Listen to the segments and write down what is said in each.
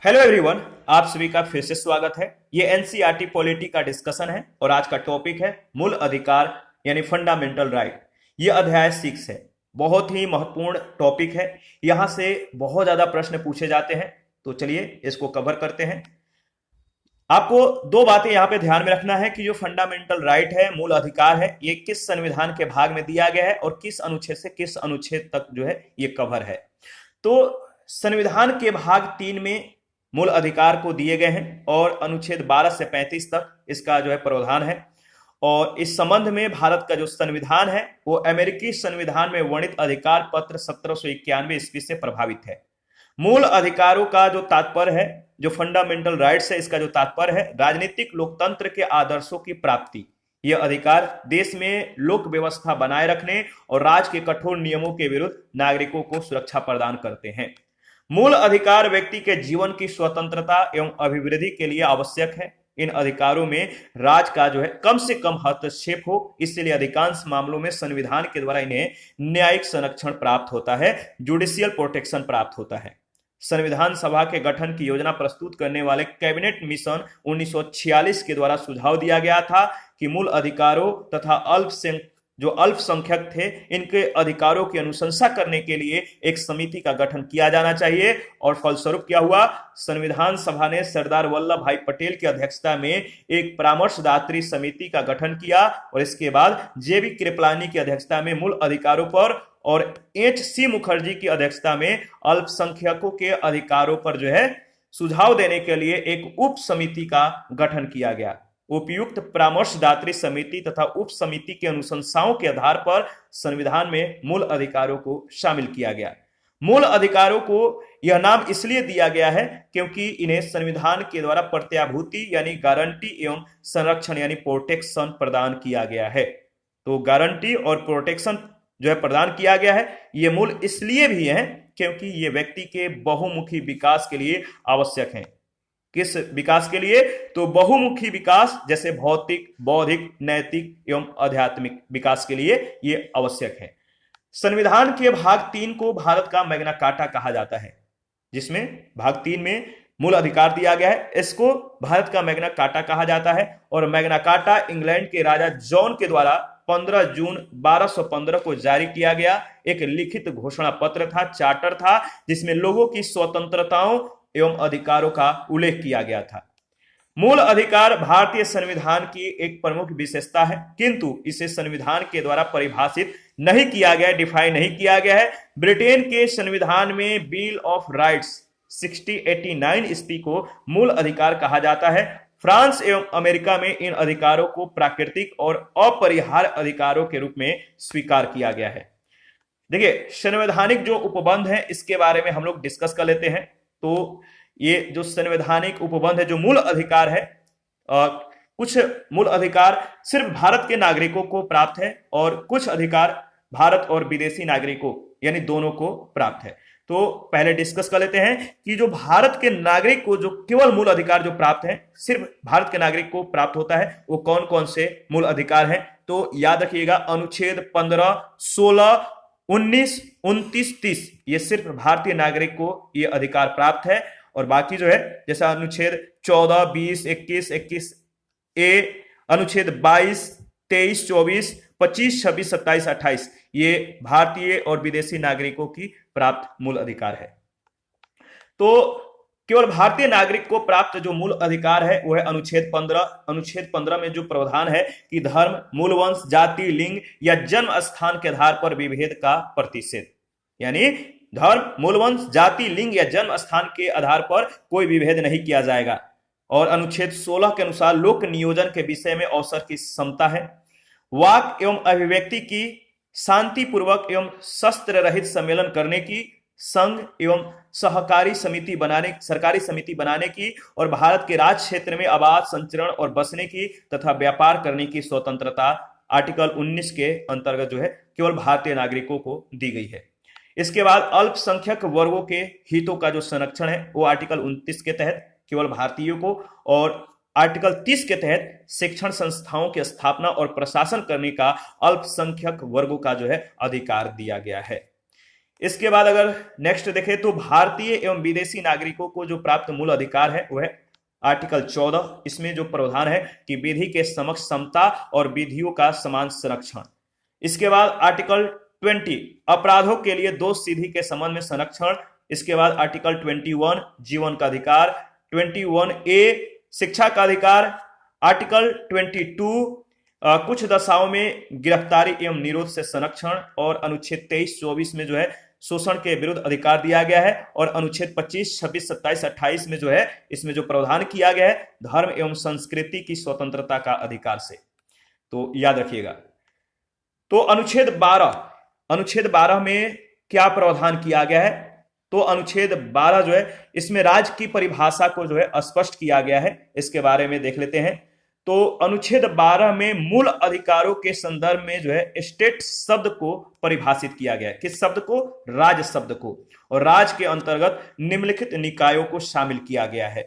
Hello everyone, आप सभी का फिर से स्वागत है। ये एनसीईआरटी पॉलिटी का डिस्कशन है और आज का टॉपिक है मूल अधिकार यानी फंडामेंटल राइट। ये अध्याय 6 है। बहुत ही महत्वपूर्ण टॉपिक है। यहां से बहुत ज्यादा प्रश्न पूछे जाते हैं, तो चलिए इसको कवर करते हैं। आपको दो बातें यहां पे ध्यान में रखना है कि जो फंडामेंटल राइट है, मूल अधिकार है, ये किस संविधान के भाग में दिया गया है और किस अनुच्छेद से किस अनुच्छेद तक जो है ये कवर है। तो संविधान के भाग 3 में मूल अधिकार को दिए गए हैं और अनुच्छेद 12 से 35 तक इसका जो है प्रावधान है। और इस संबंध में भारत का जो संविधान है वो अमेरिकी संविधान में वर्णित अधिकार पत्र 1791 ईस्वी से प्रभावित है। मूल अधिकारों का जो तात्पर्य है, जो फंडामेंटल राइट्स है, इसका जो तात्पर्य है राजनीतिक लोकतंत्र के आदर्शों की प्राप्ति। यह अधिकार देश में लोक व्यवस्था बनाए रखने और राज्य के कठोर नियमों के विरुद्ध नागरिकों को सुरक्षा प्रदान करते हैं। मूल अधिकार व्यक्ति के जीवन की स्वतंत्रता एवं अभिवृद्धि के लिए आवश्यक है। इन अधिकारों में राज्य का जो है कम से कम हस्तक्षेप हो, इसलिए अधिकांश मामलों में संविधान के द्वारा इन्हें न्यायिक संरक्षण प्राप्त होता है, जुडिशियल प्रोटेक्शन प्राप्त होता है। संविधान सभा के गठन की योजना प्रस्तुत करने वाले कैबिनेट मिशन 1946 के द्वारा सुझाव दिया गया था कि मूल अधिकारों तथा जो अल्पसंख्यक थे, इनके अधिकारों की अनुशंसा करने के लिए एक समिति का गठन किया जाना चाहिए। और फलस्वरूप क्या हुआ, संविधान सभा ने सरदार वल्लभ भाई पटेल की अध्यक्षता में एक परामर्शदात्री समिति का गठन किया और इसके बाद जेबी कृपलानी की अध्यक्षता में मूल अधिकारों पर और एच.सी. मुखर्जी की अध्यक्षता में अल्पसंख्यकों के अधिकारों पर जो है सुझाव देने के लिए एक उप समिति का गठन किया गया। उपयुक्त परामर्शदात्री समिति तथा उप समिति की अनुशंसाओं के आधार पर संविधान में मूल अधिकारों को शामिल किया गया। मूल अधिकारों को यह नाम इसलिए दिया गया है क्योंकि इन्हें संविधान के द्वारा प्रत्याभूति यानी गारंटी एवं संरक्षण यानी प्रोटेक्शन प्रदान किया गया है। तो गारंटी और प्रोटेक्शन जो है प्रदान किया गया है। ये मूल इसलिए भी है क्योंकि ये व्यक्ति के बहुमुखी विकास के लिए आवश्यक है। किस विकास के लिए? तो बहुमुखी विकास, जैसे भौतिक, बौद्धिक, नैतिक एवं आध्यात्मिक विकास के लिए ये आवश्यक है। संविधान के भाग 3 को भारत का मैग्ना कार्टा कहा जाता है, जिसमें भाग 3 में मूल अधिकार दिया गया है। इसको भारत का मैग्ना कार्टा कहा जाता है और मैग्ना कार्टा इंग्लैंड के राजा जॉन के द्वारा 15 जून 1215 को जारी किया गया एक लिखित घोषणा पत्र था, चार्टर था, जिसमें लोगों की स्वतंत्रताओं एवं अधिकारों का उल्लेख किया गया था। मूल अधिकार भारतीय संविधान की एक प्रमुख विशेषता है, किंतु इसे संविधान के द्वारा परिभाषित नहीं किया गया, डिफाइन नहीं किया गया है। ब्रिटेन के संविधान में बिल ऑफ राइट्स 1689 ईस्वी को मूल अधिकार कहा जाता है। फ्रांस एवं अमेरिका में इन अधिकारों को प्राकृतिक और अपरिहार्य अधिकारों के रूप में स्वीकार किया गया है। देखिए, संवैधानिक जो उपबंध है इसके बारे में हम लोग डिस्कस कर लेते हैं। तो ये जो संवैधानिक उपबंध है, जो मूल अधिकार है, कुछ मूल अधिकार सिर्फ भारत के नागरिकों को प्राप्त है और कुछ अधिकार भारत और विदेशी नागरिकों यानी दोनों को प्राप्त है। तो पहले डिस्कस कर लेते हैं कि जो भारत के नागरिक को जो केवल मूल अधिकार जो प्राप्त है, सिर्फ भारत के नागरिक को प्राप्त होता है, वो कौन कौन से मूल अधिकार हैं। तो याद रखिएगा, अनुच्छेद 15, 16, 19, 29, 30 ये सिर्फ भारतीय नागरिक को ये अधिकार प्राप्त है। और बाकी जो है, जैसा अनुच्छेद 14, 20, 21 ए, अनुच्छेद 22, 23, 24, 25, 26, 27, 28 ये भारतीय और विदेशी नागरिकों की प्राप्त मूल अधिकार है। तो केवल भारतीय नागरिक को प्राप्त जो मूल अधिकार है वो है अनुच्छेद 15। अनुच्छेद 15 में जो प्रावधान है कि धर्म, मूल वंश, जाति, लिंग या जन्म स्थान के आधार पर विभेद का प्रतिषेध, यानी धर्म, मूल वंश, जाति, लिंग या जन्म स्थान के आधार पर कोई विभेद नहीं किया जाएगा। और अनुच्छेद 16 के अनुसार लोक नियोजन के विषय में अवसर की समता है। वाक एवं अभिव्यक्ति की शांतिपूर्वक एवं शस्त्र रहित सम्मेलन करने की, संघ एवं सहकारी समिति बनाने, सरकारी समिति बनाने की और भारत के राज्य क्षेत्र में आवास, संचरण और बसने की तथा व्यापार करने की स्वतंत्रता आर्टिकल 19 के अंतर्गत जो है केवल भारतीय नागरिकों को दी गई है। इसके बाद अल्पसंख्यक वर्गों के हितों का जो संरक्षण है वो आर्टिकल 29 के तहत केवल भारतीयों को और आर्टिकल 30 के तहत शिक्षण संस्थाओं की स्थापना और प्रशासन करने का अल्पसंख्यक वर्गों का जो है अधिकार दिया गया है। इसके बाद अगर नेक्स्ट देखें तो भारतीय एवं विदेशी नागरिकों को जो प्राप्त मूल अधिकार है वो है आर्टिकल 14। इसमें जो प्रावधान है कि विधि के समक्ष समता और विधियों का समान संरक्षण। इसके बाद आर्टिकल 20 अपराधों के लिए दोष सिद्धि के संबंध में संरक्षण। इसके बाद आर्टिकल 21 जीवन का अधिकार, 21A शिक्षा का अधिकार, आर्टिकल 22 कुछ दशाओं में गिरफ्तारी एवं निरोध से संरक्षण, और अनुच्छेद 23-24 में जो है शोषण के विरुद्ध अधिकार दिया गया है, और अनुच्छेद 25, 26, 27, 28 में जो है इसमें जो प्रावधान किया गया है धर्म एवं संस्कृति की स्वतंत्रता का अधिकार से। तो याद रखिएगा। तो अनुच्छेद 12 में क्या प्रावधान किया गया है? तो अनुच्छेद 12 जो है इसमें राज्य की परिभाषा को जो है स्पष्ट किया गया है। इसके बारे में देख लेते हैं। तो अनुच्छेद 12 में मूल अधिकारों के संदर्भ में जो है स्टेट शब्द को परिभाषित किया गया है। किस शब्द को? राज्य शब्द को। और राज्य के अंतर्गत निम्नलिखित निकायों को शामिल किया गया है।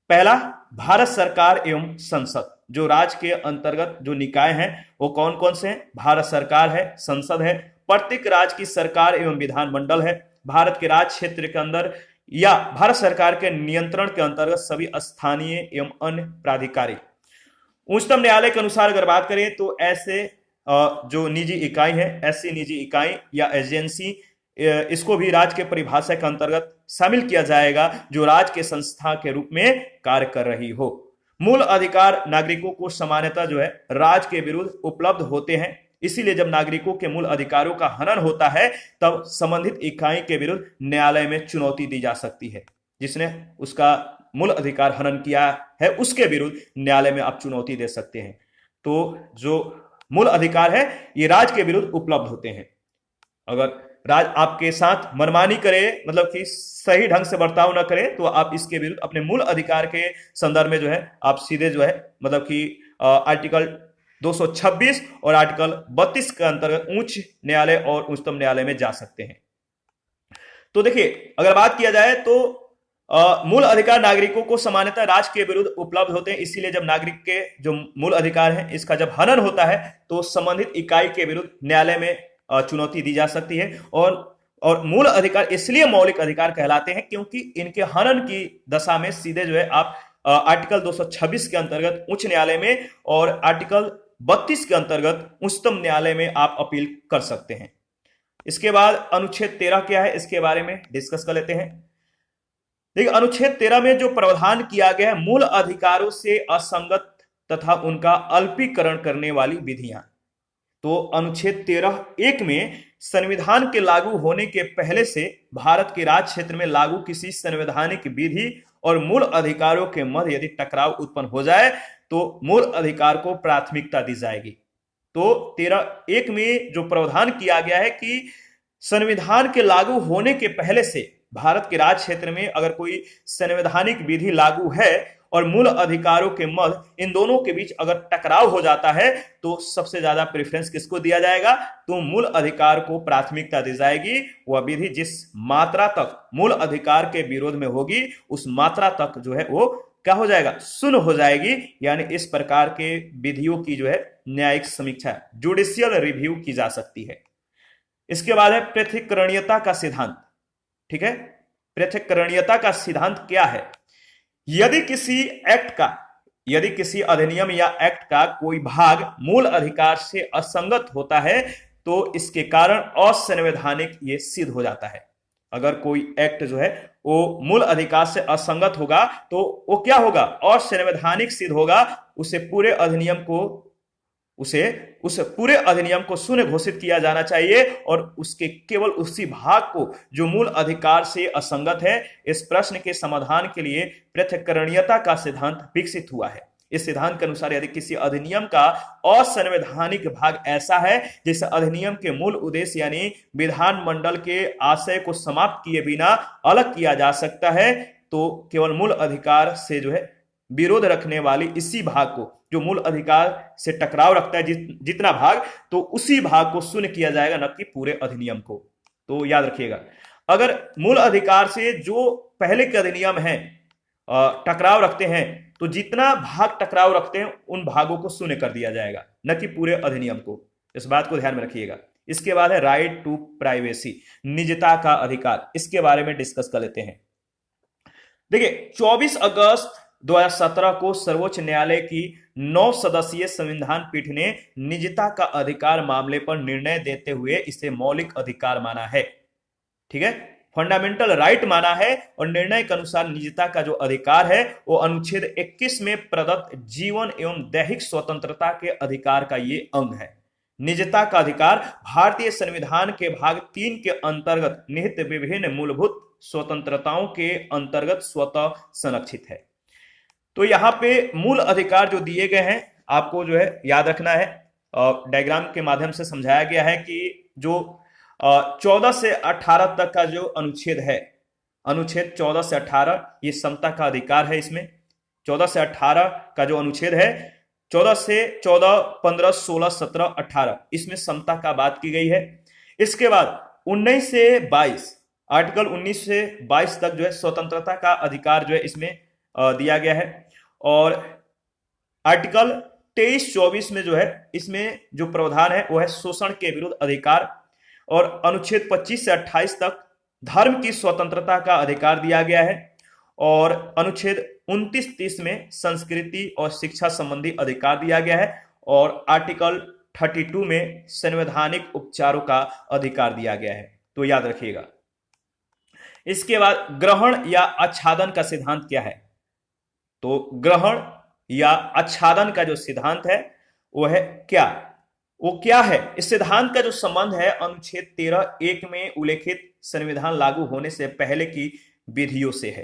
पहला, भारत सरकार एवं संसद। जो राज्य के अंतर्गत जो निकाय हैं वो कौन कौन से हैं? भारत सरकार है, संसद है, प्रत्येक राज्य की सरकार एवं विधानमंडल है, भारत के राज्य क्षेत्र के अंदर या भारत सरकार के नियंत्रण के अंतर्गत सभी स्थानीय एवं अन्य प्राधिकारी। उच्चतम न्यायालय के अनुसार अगर बात करें तो ऐसे जो निजी इकाई है, ऐसी निजी इकाई या एजेंसी, इसको भी राज्य के परिभाषा के अंतर्गत शामिल किया जाएगा जो राज्य के संस्था के रूप में कार्य कर रही हो। मूल अधिकार नागरिकों को सामान्यतः जो है राज्य के विरुद्ध उपलब्ध होते हैं। इसीलिए जब नागरिकों के मूल अधिकारों का हनन होता है तब संबंधित इकाई के विरुद्ध न्यायालय में चुनौती दी जा सकती है। जिसने उसका मूल अधिकार हनन किया है उसके विरुद्ध न्यायालय में आप चुनौती दे सकते हैं। तो जो मूल अधिकार है ये राज्य के विरुद्ध उपलब्ध होते हैं। अगर राज्य आपके साथ मनमानी करे, मतलब कि सही ढंग से बर्ताव न करे, तो आप इसके विरुद्ध अपने मूल अधिकार के संदर्भ में जो है आप सीधे जो है मतलब कि आर्टिकल 226 और आर्टिकल 32 के अंतर्गत उच्च न्यायालय और उच्चतम न्यायालय में जा सकते हैं। तो देखिए, अगर बात किया जाए तो मूल अधिकार नागरिकों को सामान्यतः राज्य के विरुद्ध उपलब्ध होते हैं। इसीलिए जब नागरिक के जो मूल अधिकार है इसका जब हनन होता है तो संबंधित इकाई के विरुद्ध न्यायालय में चुनौती दी जा सकती है। और मूल अधिकार इसलिए मौलिक अधिकार कहलाते हैं क्योंकि इनके हनन की दशा में सीधे जो है आप आर्टिकल 226 के अंतर्गत उच्च न्यायालय में और आर्टिकल 32 के अंतर्गत उच्चतम न्यायालय में आप अपील कर सकते हैं। इसके बाद अनुच्छेद 13 क्या है, इसके बारे में डिस्कस कर लेते हैं। देखिए, अनुच्छेद 13 में जो प्रावधान किया गया है मूल अधिकारों से असंगत तथा उनका अल्पीकरण करने वाली विधियां। तो अनुच्छेद 13(1) में संविधान के लागू होने के पहले से भारत के राज्य क्षेत्र में लागू किसी संवैधानिक विधि और मूल अधिकारों के मध्य यदि टकराव उत्पन्न हो जाए तो मूल अधिकार को प्राथमिकता दी जाएगी। तो 13(1) में जो प्रावधान किया गया है कि संविधान के लागू होने के पहले से भारत के राज्य क्षेत्र में अगर कोई संवैधानिक विधि लागू है और मूल अधिकारों के मध्य इन दोनों के बीच अगर टकराव हो जाता है तो सबसे ज्यादा प्रेफरेंस किसको दिया जाएगा? तो मूल अधिकार को प्राथमिकता दी जाएगी। वह विधि जिस मात्रा तक मूल अधिकार के विरोध में होगी उस मात्रा तक जो है वो क्या हो जाएगा? शून्य हो जाएगी। यानी इस प्रकार के विधियों की जो है न्यायिक समीक्षा, जुडिशियल रिव्यू की जा सकती है। इसके बाद है पृथक्करणीयता का सिद्धांत। ठीक है, पृथक्करणीयता का सिद्धांत क्या है? यदि किसी अधिनियम या एक्ट का कोई भाग मूल अधिकार से असंगत होता है तो इसके कारण असंवैधानिक ये सिद्ध हो जाता है। अगर कोई एक्ट जो है वो मूल अधिकार से असंगत होगा तो वो क्या होगा? असंवैधानिक सिद्ध होगा। उस पूरे अधिनियम को शून्य घोषित किया जाना चाहिए और उसके केवल उसी भाग को जो मूल अधिकार से असंगत है। इस प्रश्न के समाधान के लिए पृथक्करणीयता का सिद्धांत विकसित हुआ है। इस सिद्धांत के अनुसार यदि किसी अधिनियम का असंवैधानिक भाग ऐसा है जिसे अधिनियम के मूल उद्देश्य यानी विधानमंडल के आशय को समाप्त किए बिना अलग किया जा सकता है तो केवल मूल अधिकार से जो है विरोध रखने वाली इसी भाग को, जो मूल अधिकार से टकराव रखता है जितना भाग, तो उसी भाग को शून्य किया जाएगा, न कि पूरे अधिनियम को। तो याद रखिएगा, अगर मूल अधिकार से जो पहले के अधिनियम हैं टकराव रखते हैं तो जितना भाग टकराव रखते हैं उन भागों को शून्य कर दिया जाएगा, न कि पूरे अधिनियम को। इस बात को ध्यान में रखिएगा। इसके बाद है राइट टू प्राइवेसी, निजता का अधिकार। इसके बारे में डिस्कस कर लेते हैं। देखिए 24 अगस्त 2017 को सर्वोच्च न्यायालय की 9 सदस्यीय संविधान पीठ ने निजता का अधिकार मामले पर निर्णय देते हुए इसे मौलिक अधिकार माना है। ठीक है, फंडामेंटल राइट माना है और निर्णय के अनुसार निजता का जो अधिकार है वो अनुच्छेद 21 में प्रदत्त जीवन एवं दैहिक स्वतंत्रता के अधिकार का ये अंग है। निजता का अधिकार भारतीय संविधान के भाग 3 के अंतर्गत निहित विभिन्न मूलभूत स्वतंत्रताओं के अंतर्गत स्वतः संरक्षित है। तो यहां पे मूल अधिकार जो दिए गए हैं आपको जो है याद रखना है, डायग्राम के माध्यम से समझाया गया है कि जो 14 से 18 तक का जो अनुच्छेद है, अनुच्छेद 14 से 18 ये समता का अधिकार है। इसमें 14 से 18 का जो अनुच्छेद है, 14 से 14, 15, 16, 17, 18 इसमें समता का बात की गई है। इसके बाद 19 से 22, आर्टिकल 19 से 22 तक जो है स्वतंत्रता का अधिकार जो है इसमें दिया गया है। और आर्टिकल 23-24 में जो है इसमें जो प्रावधान है वो है शोषण के विरुद्ध अधिकार। और अनुच्छेद 25 से 28 तक धर्म की स्वतंत्रता का अधिकार दिया गया है। और अनुच्छेद 29-30 में संस्कृति और शिक्षा संबंधी अधिकार दिया गया है। और आर्टिकल 32 में संवैधानिक उपचारों का अधिकार दिया गया है। तो याद रखिएगा। इसके बाद ग्रहण या आच्छादन का सिद्धांत क्या है? तो ग्रहण या आच्छादन का जो सिद्धांत है वो है क्या, वो क्या है? इस सिद्धांत का जो संबंध है अनुच्छेद 13(1) में उल्लेखित संविधान लागू होने से पहले की विधियों से है।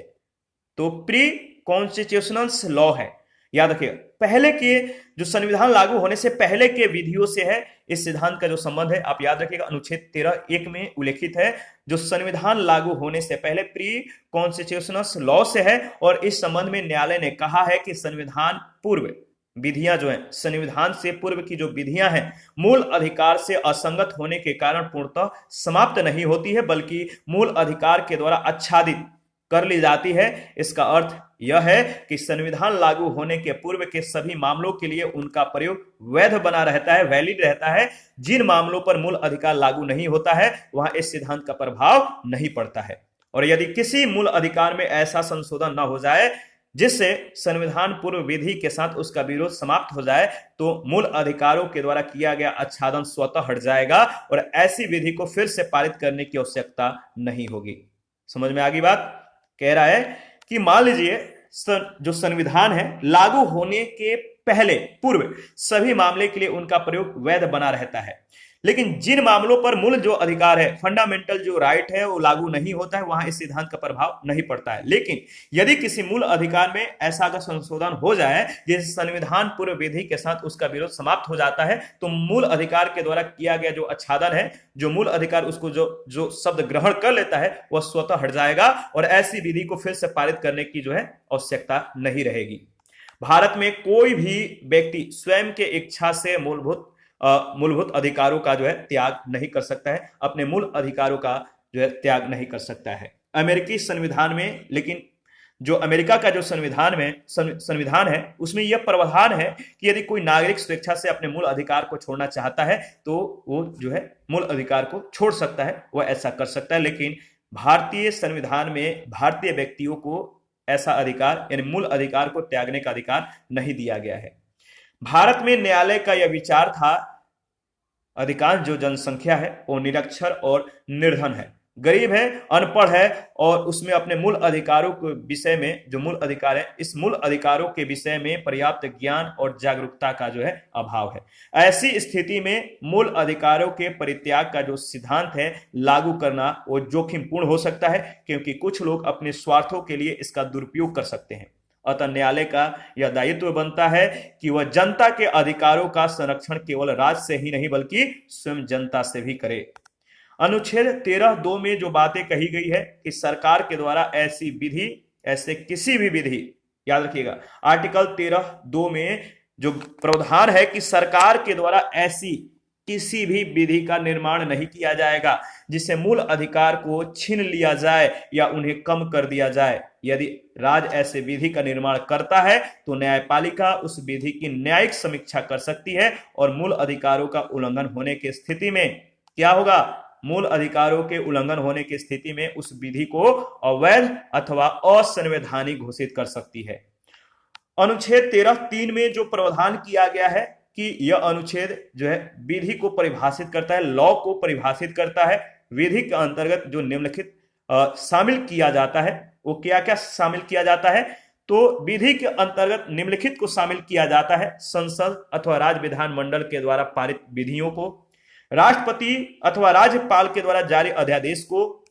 तो प्री कॉन्स्टिट्यूशनल लॉ है, याद रखिएगा। पहले के जो संविधान लागू होने से पहले के विधियों से है इस सिद्धांत का जो संबंध है, आप याद रखिएगा। अनुच्छेद 13(1) में उल्लेखित है जो संविधान लागू होने से पहले प्री कॉन्स्टिट्यूशनल लॉ से है। और इस संबंध में न्यायालय ने कहा है कि संविधान पूर्व विधियां जो है, संविधान से पूर्व की जो विधियां हैं मूल अधिकार से असंगत होने के कारण पूर्णतः समाप्त नहीं होती है, बल्कि मूल अधिकार के द्वारा आच्छादित कर ली जाती है। इसका अर्थ यह है कि संविधान लागू होने के पूर्व के सभी मामलों के लिए उनका प्रयोग वैध बना रहता है, वैलिड रहता है। जिन मामलों पर मूल अधिकार लागू नहीं होता है वहां इस सिद्धांत का प्रभाव नहीं पड़ता है। और यदि किसी मूल अधिकार में ऐसा संशोधन न हो जाए जिससे संविधान पूर्व विधि के साथ उसका विरोध समाप्त हो जाए तो मूल अधिकारों के द्वारा किया गया आच्छादन स्वतः हट जाएगा और ऐसी विधि को फिर से पारित करने की आवश्यकता नहीं होगी। समझ में आ गई बात? कह रहा है कि मान लीजिए जो संविधान है लागू होने के पहले पूर्व सभी मामले के लिए उनका प्रयोग वैध बना रहता है, लेकिन जिन मामलों पर मूल जो अधिकार है, फंडामेंटल जो राइट है वो लागू नहीं होता है, वहां इस सिद्धांत का प्रभाव नहीं पड़ता है। लेकिन यदि किसी मूल अधिकार में ऐसा अगर संशोधन हो जाए जिस संविधान पूर्व विधि के साथ उसका विरोध समाप्त हो जाता है तो मूल अधिकार के द्वारा किया गया जो आच्छादन है, जो मूल अधिकार उसको जो शब्द ग्रहण कर लेता है वह स्वतः हट जाएगा और ऐसी विधि को फिर से पारित करने की जो है आवश्यकता नहीं रहेगी। भारत में कोई भी व्यक्ति स्वयं के इच्छा से मूलभूत अधिकारों का जो है त्याग नहीं कर सकता है, अपने मूल अधिकारों का जो है त्याग नहीं कर सकता है। अमेरिकी संविधान में, लेकिन जो अमेरिका का जो संविधान है उसमें यह प्रावधान है कि यदि कोई नागरिक स्वेच्छा से अपने मूल अधिकार को छोड़ना चाहता है तो वो जो है मूल अधिकार को छोड़ सकता है, वह ऐसा कर सकता है। लेकिन भारतीय संविधान में भारतीय व्यक्तियों को ऐसा अधिकार यानी मूल अधिकार को त्यागने का अधिकार नहीं दिया गया है। भारत में न्यायालय का यह विचार था, अधिकांश जो जनसंख्या है वो निरक्षर और निर्धन है, गरीब है, अनपढ़ है और उसमें अपने मूल अधिकारों के विषय में जो मूल अधिकार है इस मूल अधिकारों के विषय में पर्याप्त ज्ञान और जागरूकता का जो है अभाव है। ऐसी स्थिति में मूल अधिकारों के परित्याग का जो सिद्धांत है लागू करना वो जोखिमपूर्ण हो सकता है, क्योंकि कुछ लोग अपने स्वार्थों के लिए इसका दुरुपयोग कर सकते हैं। अतः न्यायालय का यह दायित्व बनता है कि वह जनता के अधिकारों का संरक्षण केवल राज्य से ही नहीं बल्कि स्वयं जनता से भी करे। अनुच्छेद 13(2) में जो बातें कही गई है कि सरकार के द्वारा ऐसी विधि, ऐसे किसी भी विधि, याद रखिएगा आर्टिकल 13(2) में जो प्रावधान है कि सरकार के द्वारा ऐसी किसी भी विधि का निर्माण नहीं किया जाएगा जिससे मूल अधिकार को छीन लिया जाए या उन्हें कम कर दिया जाए। यदि राज्य ऐसे विधि का निर्माण करता है तो न्यायपालिका उस विधि की न्यायिक समीक्षा कर सकती है और मूल अधिकारों का उल्लंघन होने की स्थिति में क्या होगा? मूल अधिकारों के उल्लंघन होने की स्थिति में उस विधि को अवैध अथवा असंवैधानिक घोषित कर सकती है। अनुच्छेद 13(3) में जो प्रावधान किया गया है कि यह अनुच्छेद जो है विधि को परिभाषित करता है, लॉ को परिभाषित करता है। विधि के अंतर्गत जो निम्नलिखित शामिल किया जाता है, वो क्या क्या शामिल किया जाता है? तो विधि के अंतर्गत निम्नलिखित को शामिल किया जाता है: संसद अथवा राज्य विधानमंडल के द्वारा पारित विधियों को, राष्ट्रपति अथवा राज्यपाल के द्वारा जारी अध्यादेश को,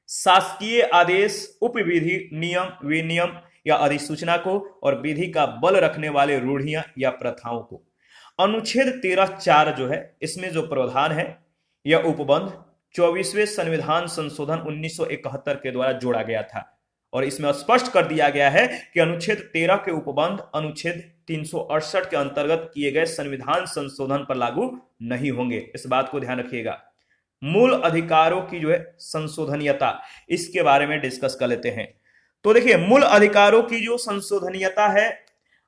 शासकीय आदेश, उपविधि, नियम, विनियम या अधिसूचना को, और विधि का बल रखने वाले रूढ़ियां या प्रथाओं को। अनुच्छेद 13(4) जो है, इसमें जो प्रावधान है, यह उपबंध 24वें संविधान संशोधन 1971 के द्वारा जोड़ा गया था, और इसमें स्पष्ट कर दिया गया है कि अनुच्छेद 13 के उपबंध अनुच्छेद 368 के अंतर्गत किए गए संविधान संशोधन पर लागू नहीं होंगे। इस बात को ध्यान रखिएगा। मूल अधिकारों की जो है संशोधनीयता, इसके बारे में डिस्कस कर लेते हैं। तो देखिए, मूल अधिकारों की जो संशोधनीयता है,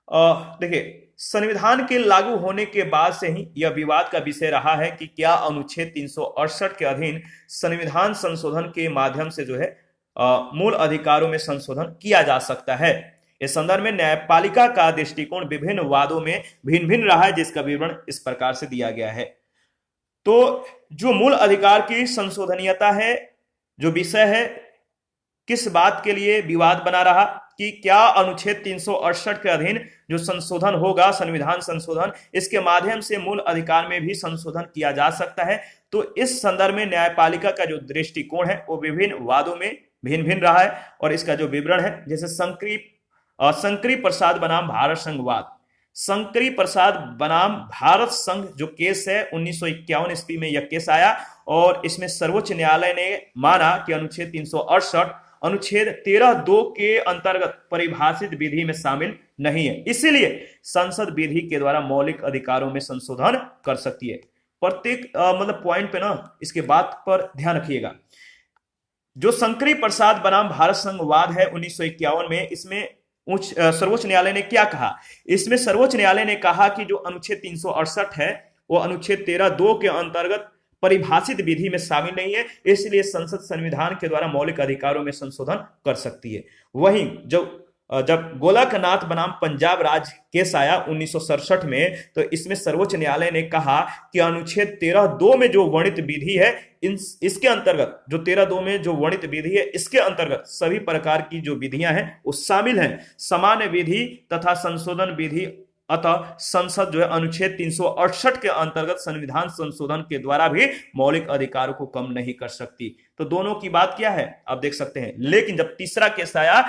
देखिए, संविधान के लागू होने के बाद से ही यह विवाद का विषय रहा है कि क्या अनुच्छेद 368 के अधीन संविधान संशोधन के माध्यम से जो है मूल अधिकारों में संशोधन किया जा सकता है। इस संदर्भ में न्यायपालिका का दृष्टिकोण विभिन्न वादों में भिन्न भिन्न रहा है, जिसका विवरण इस प्रकार से दिया गया है। तो जो मूल अधिकार की संशोधनीयता है, जो विषय है, किस बात के लिए विवाद बना रहा कि क्या अनुच्छेद 368 के अधीन जो संशोधन होगा, संविधान संशोधन, इसके माध्यम से मूल अधिकार में भी संशोधन किया जा सकता है। तो इस संदर्भ में न्यायपालिका का जो दृष्टिकोण है वो विभिन्न वादों में भिन्न भिन्न रहा है, और इसका जो विवरण है, जैसे शंकरी प्रसाद बनाम भारत संघवाद, शंकरी प्रसाद बनाम भारत संघ जो केस है 1951 ईस्वी में यह केस आया, और इसमें सर्वोच्च न्यायालय ने माना कि अनुच्छेद 368 अनुच्छेद 13(2) के अंतर्गत परिभाषित विधि में शामिल नहीं है, इसीलिए संसद विधि के द्वारा मौलिक अधिकारों में संशोधन कर सकती है। प्रत्येक मतलब पॉइंट पे ना इसके बात पर ध्यान रखिएगा। जो शंकरी प्रसाद बनाम भारत संघवाद है 1951 में, इसमें सर्वोच्च न्यायालय ने क्या कहा? इसमें सर्वोच्च न्यायालय ने कहा कि जो अनुच्छेद 368 है वो अनुच्छेद 13(2) के अंतर्गत परिभाषित विधि में शामिल नहीं है, इसलिए संसद संविधान के द्वारा मौलिक अधिकारों में संशोधन कर सकती है। वहीं जब गोलकनाथ बनाम पंजाब राज्य केस आया 1967 में, तो इसमें सर्वोच्च न्यायालय ने कहा कि अनुच्छेद 13(2) में जो वर्णित विधि है, इसके अंतर्गत जो 13(2) में जो वर्णित विधि है, इसके अंतर्गत सभी प्रकार की जो विधियां हैं वो शामिल हैं। सामान्य विधि तथा संशोधन विधि, अतः संसद जो है अनुच्छेद 368 के अंतर्गत संविधान संशोधन के द्वारा भी मौलिक अधिकारों को कम नहीं कर सकती। तो दोनों की बात क्या है आप देख सकते हैं। लेकिन जब तीसरा केस आया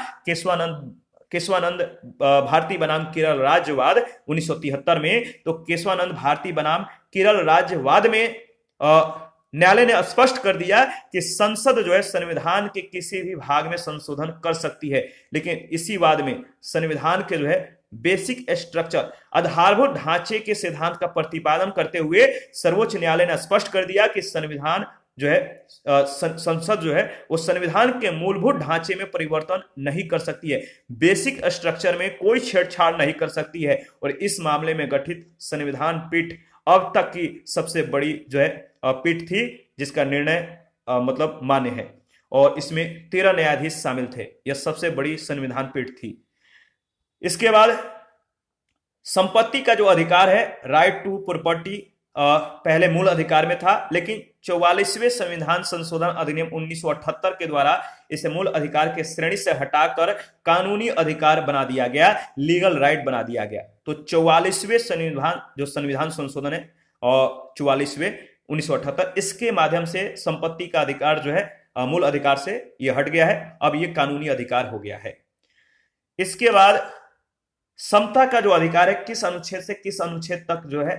केशवानंद भारती बनाम केरल राज्यवाद 1973 में, तो केशवानंद भारती बनाम केरल राज्यवाद में न्यायालय ने स्पष्ट कर दिया कि संसद जो है संविधान के किसी भी भाग में संशोधन कर सकती है, लेकिन इसी वाद में संविधान के जो है बेसिक स्ट्रक्चर, आधारभूत ढांचे के सिद्धांत का प्रतिपादन करते हुए सर्वोच्च न्यायालय ने स्पष्ट कर दिया कि संविधान जो है संसद जो है वो संविधान के मूलभूत ढांचे में परिवर्तन नहीं कर सकती है, बेसिक स्ट्रक्चर में कोई छेड़छाड़ नहीं कर सकती है। और इस मामले में गठित संविधान पीठ अब तक की सबसे बड़ी जो है पीठ थी, जिसका निर्णय मतलब मान्य है, और इसमें 13 न्यायाधीश शामिल थे। यह सबसे बड़ी संविधान पीठ थी। इसके बाद संपत्ति का जो अधिकार है, राइट टू प्रॉपर्टी, पहले मूल अधिकार में था, लेकिन 44वें संविधान संशोधन अधिनियम 1978 के द्वारा इसे मूल अधिकार के श्रेणी से हटाकर कानूनी अधिकार बना दिया गया, लीगल राइट बना दिया गया। तो 44वें संविधान संशोधन है और 44वें 1978, इसके माध्यम से संपत्ति का अधिकार जो है मूल अधिकार से यह हट गया है, अब यह कानूनी अधिकार हो गया है। इसके बाद समता का जो अधिकार है, किस अनुच्छेद से किस अनुच्छेद तक जो है,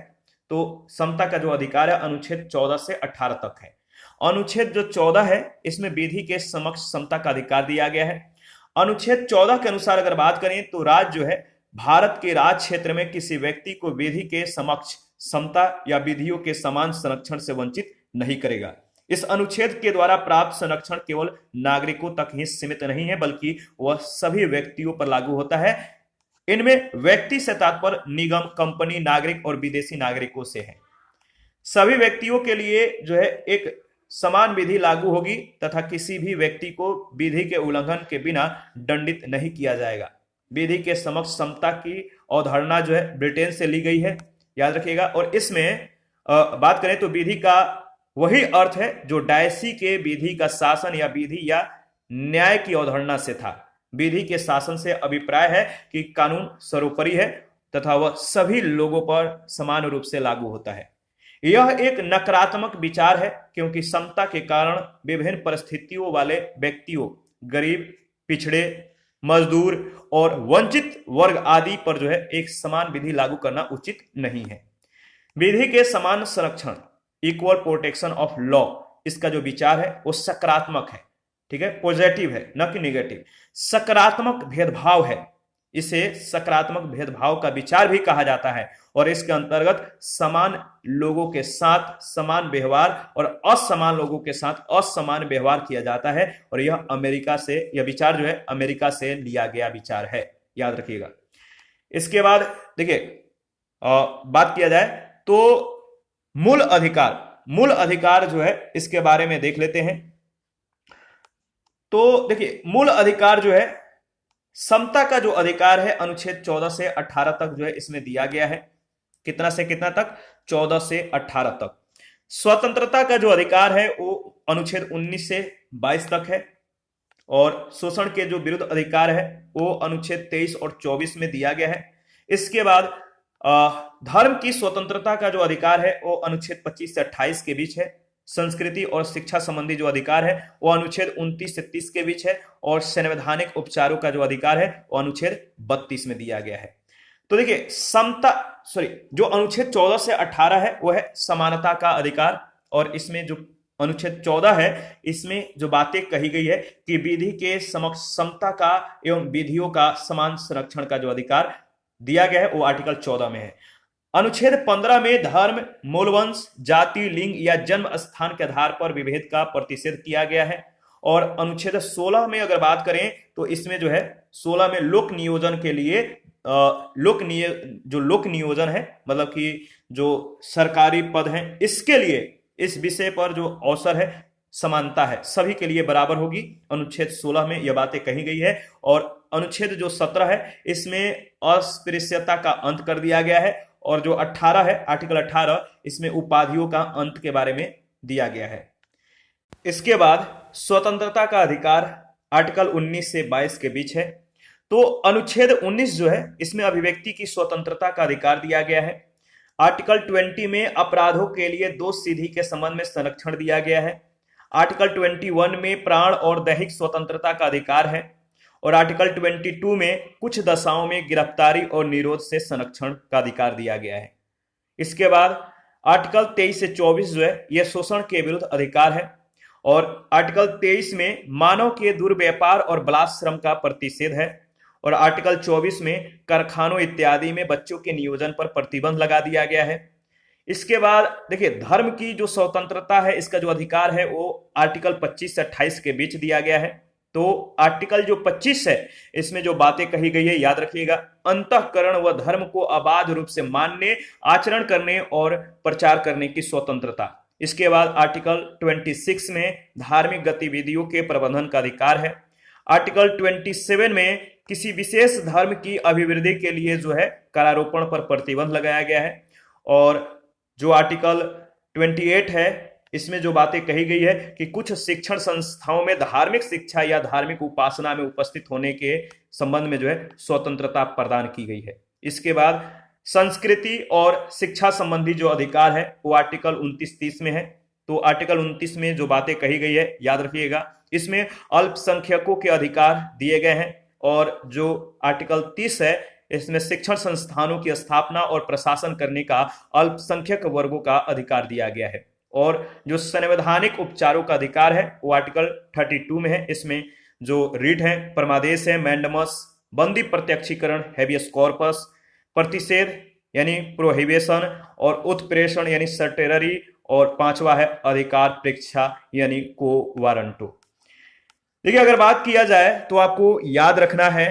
तो समता का जो अधिकार है अनुच्छेद 14 से 18 तक है। अनुच्छेद जो 14 है इसमें विधि के समक्ष समता का अधिकार दिया गया है। अनुच्छेद 14 के अनुसार अगर बात करें तो राज्य जो है भारत के राज क्षेत्र में किसी व्यक्ति को विधि के समक्ष समता या विधियों के समान संरक्षण से वंचित नहीं करेगा। इस अनुच्छेद के द्वारा प्राप्त संरक्षण केवल नागरिकों तक ही सीमित नहीं है, बल्कि वह सभी व्यक्तियों पर लागू होता है। इनमें व्यक्ति से तात्पर्य निगम, कंपनी, नागरिक और विदेशी नागरिकों से है। सभी व्यक्तियों के लिए जो है एक समान विधि लागू होगी तथा किसी भी व्यक्ति को विधि के उल्लंघन के बिना दंडित नहीं किया जाएगा। विधि के समक्ष समता की अवधारणा जो है ब्रिटेन से ली गई है, याद रखिएगा। और इसमें बात करें तो विधि का वही अर्थ है जो डायसी के विधि का शासन या विधि या न्याय की अवधारणा से था। विधि के शासन से अभिप्राय है कि कानून सर्वोपरि है तथा वह सभी लोगों पर समान रूप से लागू होता है। यह एक नकारात्मक विचार है क्योंकि समता के कारण विभिन्न परिस्थितियों वाले व्यक्तियों, गरीब, पिछड़े, मजदूर और वंचित वर्ग आदि पर जो है एक समान विधि लागू करना उचित नहीं है। विधि के समान संरक्षण, इक्वल प्रोटेक्शन ऑफ लॉ, इसका जो विचार है वो सकारात्मक है, ठीक है, पॉजिटिव है, न कि नेगेटिव। सकारात्मक भेदभाव है, इसे सकारात्मक भेदभाव का विचार भी कहा जाता है और इसके अंतर्गत समान लोगों के साथ समान व्यवहार और असमान लोगों के साथ असमान व्यवहार किया जाता है। और यह अमेरिका से, यह विचार जो है अमेरिका से लिया गया विचार है, याद रखिएगा। इसके बाद देखिए बात किया जाए तो मूल अधिकार जो है इसके बारे में देख लेते हैं। तो देखिए मूल अधिकार जो है समता का जो अधिकार है अनुच्छेद 14 से 18 तक जो है इसमें दिया गया है। कितना से कितना तक? 14 से 18 तक। स्वतंत्रता का जो अधिकार है वो अनुच्छेद 19 से 22 तक है और शोषण के जो विरुद्ध अधिकार है वो अनुच्छेद 23 और 24 में दिया गया है। इसके बाद धर्म की स्वतंत्रता का जो अधिकार है वो अनुच्छेद 25 से 28 के बीच है। संस्कृति और शिक्षा संबंधी जो अधिकार है वो अनुच्छेद 29 से 30 के बीच है और संवैधानिक उपचारों का जो अधिकार है वो अनुच्छेद 32 में दिया गया है। तो देखिए जो अनुच्छेद 14 से 18 है वो है समानता का अधिकार और इसमें जो अनुच्छेद 14 है इसमें जो बातें कही गई है कि विधि के समक्ष समता का एवं विधियों का समान संरक्षण का जो अधिकार दिया गया है वो आर्टिकल 14 में है। अनुच्छेद 15 में धर्म, मूलवंश, जाति, लिंग या जन्म स्थान के आधार पर विभेद का प्रतिषेध किया गया है। और अनुच्छेद 16 में अगर बात करें तो इसमें जो है 16 में लोक नियोजन के लिए लोक नियोजन है, मतलब कि जो सरकारी पद हैं इसके लिए इस विषय पर जो अवसर है समानता है, सभी के लिए बराबर होगी। अनुच्छेद 16 में यह बातें कही गई है। और अनुच्छेद जो 17 है इसमें अस्पृश्यता का अंत कर दिया गया है और जो 18 है आर्टिकल 18 इसमें उपाधियों का अंत के बारे में दिया गया है। इसके बाद स्वतंत्रता का अधिकार आर्टिकल 19 से 22 के बीच है। तो अनुच्छेद 19 जो है इसमें अभिव्यक्ति की स्वतंत्रता का अधिकार दिया गया है। आर्टिकल 20 में अपराधों के लिए दोष सिद्धि के संबंध में संरक्षण दिया गया है। आर्टिकल 21 में प्राण और दैहिक स्वतंत्रता का अधिकार है और आर्टिकल 22 में कुछ दशाओं में गिरफ्तारी और निरोध से संरक्षण का अधिकार दिया गया है। इसके बाद आर्टिकल 23 से 24 जो है यह शोषण के विरुद्ध अधिकार है और आर्टिकल 23 में मानव के दुर्व्यापार और बलात्श्रम का प्रतिषेध है और आर्टिकल 24 में कारखानों इत्यादि में बच्चों के नियोजन पर प्रतिबंध लगा दिया गया है। इसके बाद देखिए धर्म की जो स्वतंत्रता है इसका जो अधिकार है वो आर्टिकल 25 से 28 के बीच दिया गया है। तो आर्टिकल जो 25 है इसमें जो बातें कही गई है याद रखिएगा, अंतःकरण व धर्म को अबाध रूप से मानने, आचरण करने और प्रचार करने की स्वतंत्रता। इसके बाद आर्टिकल 26 में धार्मिक गतिविधियों के प्रबंधन का अधिकार है। आर्टिकल 27 में किसी विशेष धर्म की अभिवृद्धि के लिए जो है करारोपण पर प्रतिबंध लगाया गया है। और जो आर्टिकल 28 है इसमें जो बातें कही गई है कि कुछ शिक्षण संस्थाओं में धार्मिक शिक्षा या धार्मिक उपासना में उपस्थित होने के संबंध में जो है स्वतंत्रता प्रदान की गई है। इसके बाद संस्कृति और शिक्षा संबंधी जो अधिकार है वो आर्टिकल 29-30 में है। तो आर्टिकल 29 में जो बातें कही गई है याद रखिएगा, इसमें अल्पसंख्यकों के अधिकार दिए गए हैं। और जो आर्टिकल 30 है इसमें शिक्षण संस्थानों की स्थापना और प्रशासन करने का अल्पसंख्यक वर्गों का अधिकार दिया गया है। और जो संवैधानिक उपचारों का अधिकार है वो आर्टिकल 32 में है। इसमें जो रिट है, परमादेश है, मैंडमस, बंदी प्रत्यक्षीकरण, हेबियस कॉर्पस, प्रतिषेध यानी प्रोहिबिशन और उत्प्रेषण यानी सर्टेररी, और 5वां है अधिकार प्रेक्षा यानी को वारंटो। देखिए अगर बात किया जाए तो आपको याद रखना है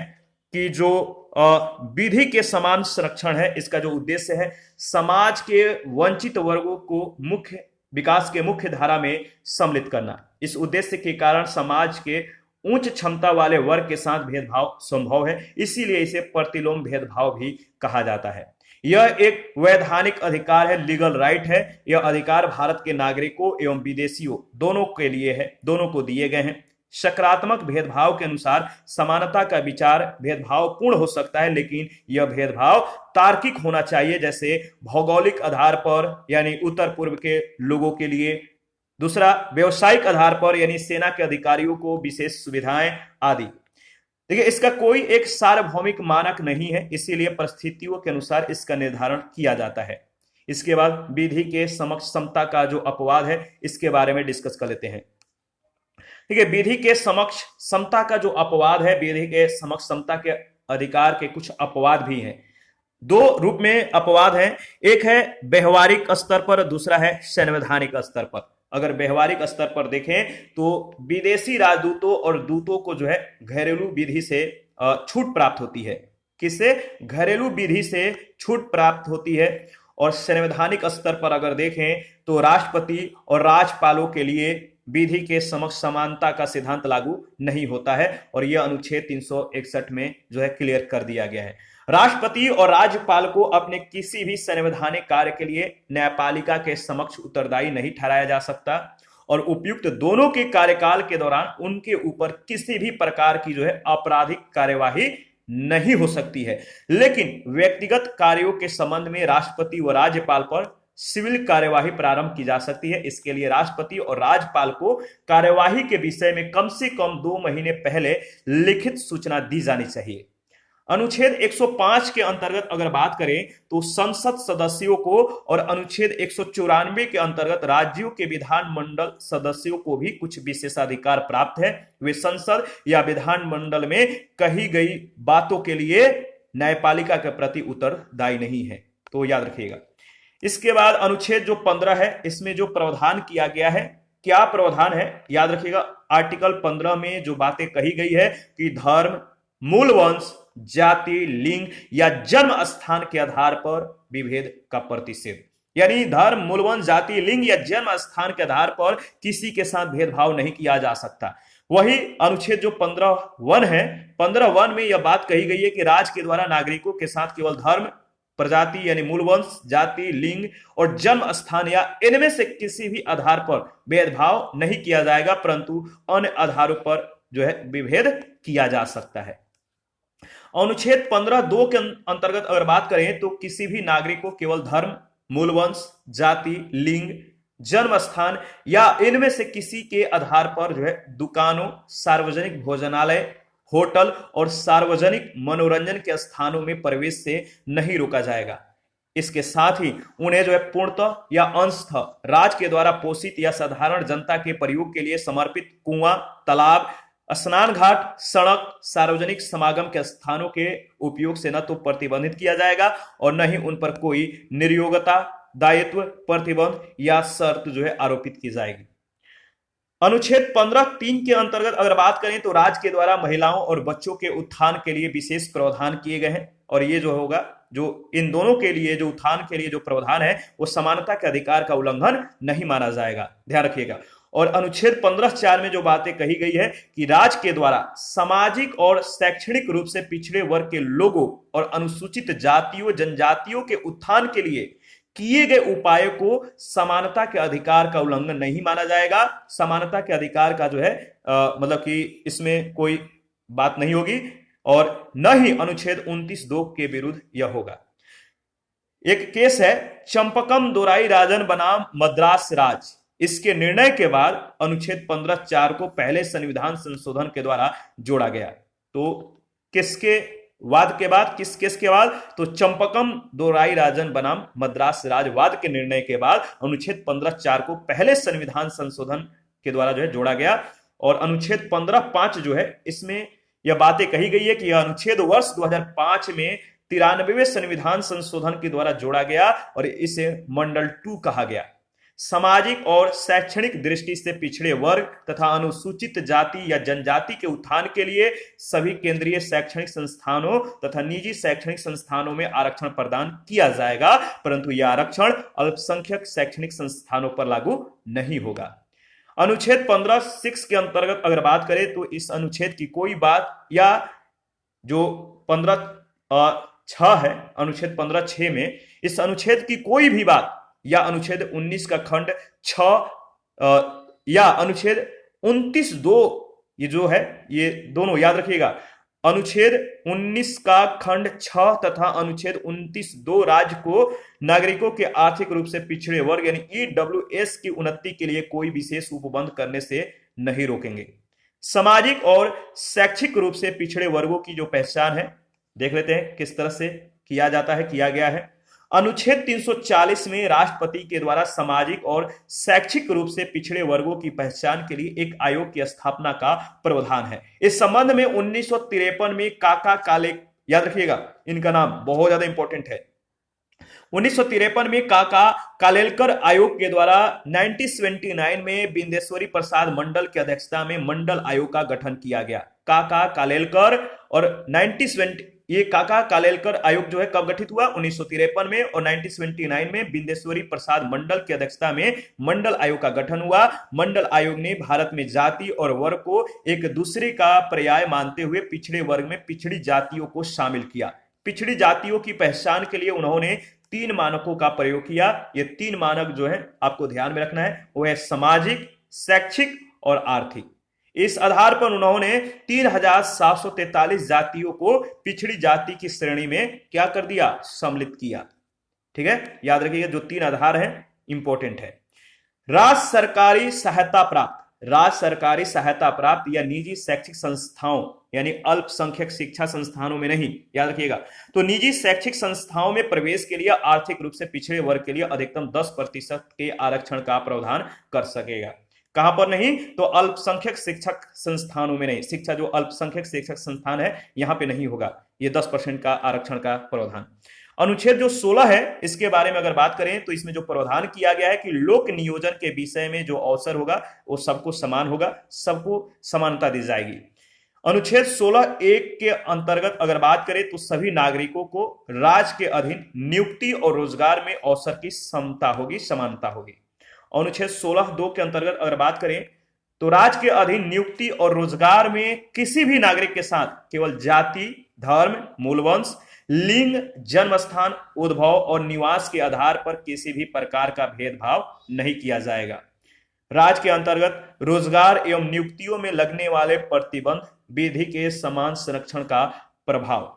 कि जो विधि के समान संरक्षण है। इसका जो उद्देश्य है समाज के वंचित वर्गों को मुख्य विकास के मुख्य धारा में सम्मिलित करना। इस उद्देश्य के कारण समाज के उच्च क्षमता वाले वर्ग के साथ भेदभाव संभव है, इसीलिए इसे प्रतिलोम भेदभाव भी कहा जाता है। यह एक वैधानिक अधिकार है, लीगल राइट है। यह अधिकार भारत के नागरिकों एवं विदेशियों दोनों के लिए है, दोनों को दिए गए हैं। सकारात्मक भेदभाव के अनुसार समानता का विचार भेदभाव पूर्ण हो सकता है, लेकिन यह भेदभाव तार्किक होना चाहिए, जैसे भौगोलिक आधार पर यानी उत्तर पूर्व के लोगों के लिए, दूसरा व्यवसायिक आधार पर यानी सेना के अधिकारियों को विशेष सुविधाएं आदि। देखिए, इसका कोई एक सार्वभौमिक मानक नहीं है, इसीलिए परिस्थितियों के अनुसार इसका निर्धारण किया जाता है। इसके बाद विधि के समक्ष समता का जो अपवाद है इसके बारे में डिस्कस कर लेते हैं। ठीक है, विधि के समक्ष समता का जो अपवाद है, विधि के समक्ष समता के अधिकार के कुछ अपवाद भी हैं। दो रूप में अपवाद हैं, एक है व्यवहारिक स्तर पर, दूसरा है संवैधानिक स्तर पर। अगर व्यवहारिक स्तर पर देखें तो विदेशी राजदूतों और दूतों को जो है घरेलू विधि से छूट प्राप्त होती है। किससे? घरेलू विधि से छूट प्राप्त होती है। और संवैधानिक स्तर पर अगर देखें तो राष्ट्रपति और राज्यपालों के लिए विधि के समक्ष समानता का सिद्धांत लागू नहीं होता है, और यह अनुच्छेद 361 में जो है क्लियर कर दिया गया है। राष्ट्रपति और राज्यपाल को अपने किसी भी संवैधानिक कार्य के लिए न्यायपालिका के समक्ष उत्तरदायी नहीं ठहराया जा सकता, और उपयुक्त दोनों के कार्यकाल के दौरान उनके ऊपर किसी भी प्रकार की जो है आपराधिक कार्यवाही नहीं हो सकती है। लेकिन व्यक्तिगत कार्यों के संबंध में राष्ट्रपति व राज्यपाल पर सिविल कार्यवाही प्रारंभ की जा सकती है। इसके लिए राष्ट्रपति और राज्यपाल को कार्यवाही के विषय में कम से कम 2 महीने पहले लिखित सूचना दी जानी चाहिए। अनुच्छेद 105 के अंतर्गत अगर बात करें तो संसद सदस्यों को, और अनुच्छेद 194 के अंतर्गत राज्यों के विधानमंडल सदस्यों को भी कुछ विशेषाधिकार प्राप्त है। वे संसद या विधानमंडल में कही गई बातों के लिए न्यायपालिका के प्रति उत्तरदायी नहीं है, तो याद रखिएगा। इसके बाद अनुच्छेद जो 15 है, इसमें जो प्रावधान किया गया है, क्या प्रावधान है याद रखिएगा। आर्टिकल 15 में जो बातें कही गई है कि धर्म, मूल वंश, जाति, लिंग या जन्म स्थान के आधार पर विभेद का प्रतिषेध, यानी धर्म, मूल वंश, जाति, लिंग या जन्म स्थान के आधार पर किसी के साथ भेदभाव नहीं किया जा सकता। वही अनुच्छेद जो 15(1) है, 15(1) में यह बात कही गई है कि राज्य के द्वारा नागरिकों के साथ केवल धर्म, प्रजाति यानी मूल वंश, जाति, लिंग और जन्म स्थान या इनमें से किसी भी आधार पर भेदभाव नहीं किया जाएगा, परंतु अन्य आधारों पर जो है विभेद किया जा सकता है। अनुच्छेद 15(2) के अंतर्गत अगर बात करें तो किसी भी नागरिक को केवल धर्म, मूल वंश, जाति, लिंग, जन्म स्थान या इनमें से किसी के आधार पर जो है दुकानों, सार्वजनिक भोजनालय, होटल और सार्वजनिक मनोरंजन के स्थानों में प्रवेश से नहीं रोका जाएगा। इसके साथ ही उन्हें जो है पूर्णतः या अंशतः राज्य के द्वारा पोषित या साधारण जनता के प्रयोग के लिए समर्पित कुआं, तालाब, स्नान घाट, सड़क, सार्वजनिक समागम के स्थानों के उपयोग से न तो प्रतिबंधित किया जाएगा और न ही उन पर कोई निर्योग्यता, दायित्व, प्रतिबंध या शर्त जो है आरोपित की जाएगी। अनुच्छेद 15(3) के अंतर्गत अगर बात करें तो राज्य के द्वारा महिलाओं और बच्चों के उत्थान के लिए विशेष प्रावधान किए गए हैं, और ये जो होगा, जो इन दोनों के लिए जो उत्थान के लिए जो प्रावधान है वो समानता के अधिकार का उल्लंघन नहीं माना जाएगा, ध्यान रखिएगा। और अनुच्छेद 15(4) में जो बातें कही गई है कि राज्य के द्वारा सामाजिक और शैक्षणिक रूप से पिछड़े वर्ग के लोगों और अनुसूचित जातियों, जनजातियों के उत्थान के लिए किए गए उपायों को समानता के अधिकार का उल्लंघन नहीं माना जाएगा। समानता के अधिकार का जो है मतलब कि इसमें कोई बात नहीं होगी, और न ही अनुच्छेद 29(2) के विरुद्ध यह होगा। एक केस है चंपकम दोराई राजन बनाम मद्रास राज्य। इसके निर्णय के बाद अनुच्छेद 15(4) को पहले संविधान संशोधन के द्वारा जोड़ा गया। तो किसके वाद के बाद, किस केस के बाद? तो चंपकम दोराई राजन बनाम मद्रास राजवाद के निर्णय के बाद अनुच्छेद 15(4) को पहले संविधान संशोधन के द्वारा जो है जोड़ा गया। और अनुच्छेद 15(5) जो है, इसमें यह बातें कही गई है कि यह अनुच्छेद वर्ष 2005 में 93वें संविधान संशोधन के द्वारा जोड़ा गया और इसे मंडल 2 कहा गया। सामाजिक और शैक्षणिक दृष्टि से पिछड़े वर्ग तथा अनुसूचित जाति या जनजाति के उत्थान के लिए सभी केंद्रीय शैक्षणिक संस्थानों तथा निजी शैक्षणिक संस्थानों में आरक्षण प्रदान किया जाएगा, परंतु यह आरक्षण अल्पसंख्यक शैक्षणिक संस्थानों पर लागू नहीं होगा। अनुच्छेद 15(6) के अंतर्गत अगर बात करें तो इस अनुच्छेद की कोई बात या जो 15(6) है, अनुच्छेद 15(6) में इस अनुच्छेद की कोई भी बात या अनुच्छेद 19 का खंड 6 या अनुच्छेद 29(2), ये जो है ये दोनों याद रखिएगा, अनुच्छेद 19 का खंड 6 तथा अनुच्छेद 29(2) राज्य को नागरिकों के आर्थिक रूप से पिछड़े वर्ग यानी ईडब्ल्यूएस की उन्नति के लिए कोई विशेष उपबंध करने से नहीं रोकेंगे। सामाजिक और शैक्षिक रूप से पिछड़े वर्गों की जो पहचान है, देख लेते हैं किस तरह से किया जाता है, किया गया है। अनुच्छेद 340 में राष्ट्रपति के द्वारा सामाजिक और शैक्षिक रूप से पिछड़े वर्गों की पहचान के लिए एक आयोग की स्थापना का प्रावधान है। इस संबंध में 1953 में काका काले, याद रखिएगा इनका नाम बहुत ज्यादा इंपॉर्टेंट है, 1953 में काका कालेलकर आयोग के द्वारा 1979 में बिंदेश्वरी प्रसाद मंडल की अध्यक्षता में मंडल आयोग का गठन किया गया। काका कालेलकर और 1920 ये काका कालेलकर आयोग जो है कब गठित हुआ, 1953 में, और 1979 में बिंदेश्वरी प्रसाद मंडल की अध्यक्षता में मंडल आयोग का गठन हुआ। मंडल आयोग ने भारत में जाति और वर्ग को एक दूसरे का पर्याय मानते हुए पिछड़े वर्ग में पिछड़ी जातियों को शामिल किया। पिछड़ी जातियों की पहचान के लिए उन्होंने 3 मानकों का प्रयोग किया। ये 3 मानक जो है आपको ध्यान में रखना है, वो है सामाजिक, शैक्षिक और आर्थिक। इस आधार पर उन्होंने 3743 जातियों को पिछड़ी जाति की श्रेणी में क्या कर दिया, सम्मिलित किया। ठीक है, याद रखिएगा जो 3 आधार हैं इंपॉर्टेंट है। राज्य सरकारी सहायता प्राप्त या निजी शैक्षिक संस्थाओं यानी अल्पसंख्यक शिक्षा संस्थानों में नहीं, याद रखिएगा। तो निजी शैक्षिक संस्थाओं में प्रवेश के लिए आर्थिक रूप से पिछड़े वर्ग के लिए अधिकतम 10% के आरक्षण का प्रावधान कर सकेगा। कहां पर नहीं, तो अल्पसंख्यक शिक्षक संस्थानों में नहीं, शिक्षा जो अल्पसंख्यक शिक्षक संस्थान है यहां पे नहीं होगा ये 10% का आरक्षण का प्रावधान। अनुच्छेद जो 16 है इसके बारे में अगर बात करें तो इसमें जो प्रावधान किया गया है कि लोक नियोजन के विषय में जो अवसर होगा वो सबको समान होगा, सबको समानता दी जाएगी। अनुच्छेद 16(1) के अंतर्गत अगर बात करें तो सभी नागरिकों को राज्य के अधीन नियुक्ति और रोजगार में अवसर की समता होगी, समानता होगी। अनुच्छेद 16(2) के अंतर्गत अगर बात करें तो राज्य के अधीन नियुक्ति और रोजगार में किसी भी नागरिक के साथ केवल जाति, धर्म, मूलवंश, लिंग, जन्म स्थान, उद्भव और निवास के आधार पर किसी भी प्रकार का भेदभाव नहीं किया जाएगा। राज्य के अंतर्गत रोजगार एवं नियुक्तियों में लगने वाले प्रतिबंध, विधि के समान संरक्षण का प्रभाव।